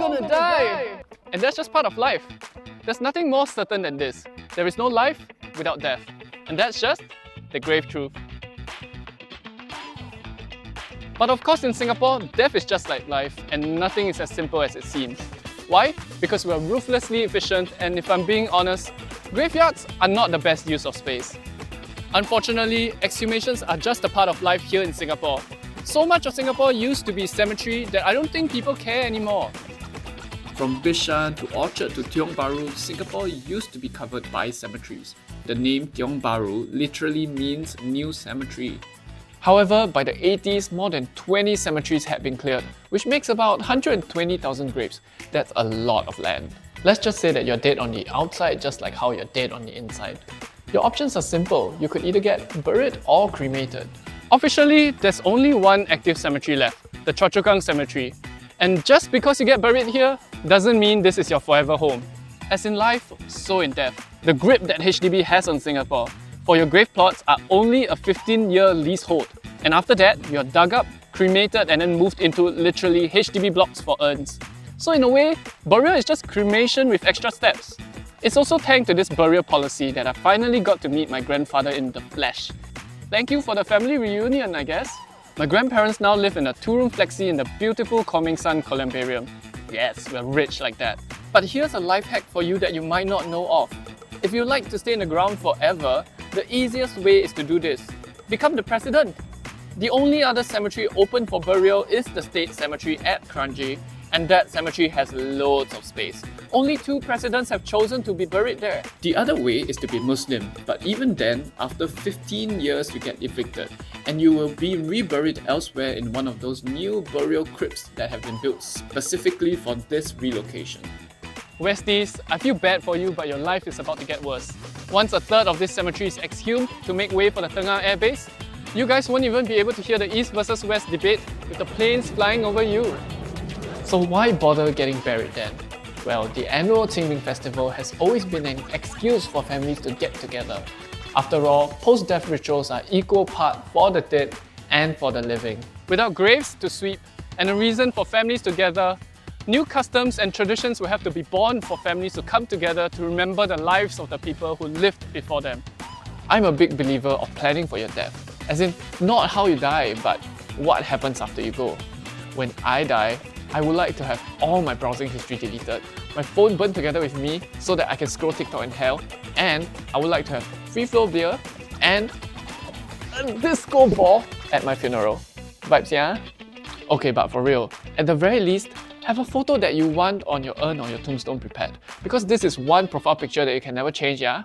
gonna die! And that's just part of life. There's nothing more certain than this. There is no life without death. And that's just the grave truth. But of course in Singapore, death is just like life and nothing is as simple as it seems. Why? Because we're ruthlessly efficient, and if I'm being honest, graveyards are not the best use of space. Unfortunately, exhumations are just a part of life here in Singapore. So much of Singapore used to be cemetery that I don't think people care anymore. From Bishan to Orchard to Tiong Bahru, Singapore used to be covered by cemeteries. The name Tiong Bahru literally means new cemetery. However, by the 80s, more than 20 cemeteries had been cleared, which makes about 120,000 graves. That's a lot of land. Let's just say that you're dead on the outside just like how you're dead on the inside. Your options are simple. You could either get buried or cremated. Officially, there's only one active cemetery left, the Choa Chu Kang Cemetery. And just because you get buried here, doesn't mean this is your forever home. As in life, so in death. The grip that HDB has on Singapore. For your grave plots are only a 15-year leasehold. And after that, you're dug up, cremated and then moved into literally HDB blocks for urns. So in a way, burial is just cremation with extra steps. It's also thanks to this burial policy that I finally got to meet my grandfather in the flesh. Thank you for the family reunion, I guess. My grandparents now live in a 2-room flexi in the beautiful Coming Sun Columbarium. Yes, we're rich like that. But here's a life hack for you that you might not know of. If you like to stay in the ground forever, the easiest way is to do this. Become the president. The only other cemetery open for burial is the State Cemetery at Kranji, and that cemetery has loads of space. Only 2 presidents have chosen to be buried there. The other way is to be Muslim, but even then, after 15 years you get evicted, and you will be reburied elsewhere in one of those new burial crypts that have been built specifically for this relocation. Westies, I feel bad for you, but your life is about to get worse. Once a third of this cemetery is exhumed to make way for the Tengah Air Base, you guys won't even be able to hear the East versus West debate with the planes flying over you. So why bother getting buried then? Well, the annual Qingming Festival has always been an excuse for families to get together. After all, post-death rituals are equal part for the dead and for the living. Without graves to sweep and a reason for families to gather, new customs and traditions will have to be born for families to come together to remember the lives of the people who lived before them. I'm a big believer of planning for your death. As in, not how you die, but what happens after you go. When I die, I would like to have all my browsing history deleted, my phone burned together with me so that I can scroll TikTok in hell, and I would like to have free flow beer and a disco ball at my funeral. Vibes, yeah? Okay, but for real, at the very least, have a photo that you want on your urn or your tombstone prepared, because this is one profile picture that you can never change, yeah?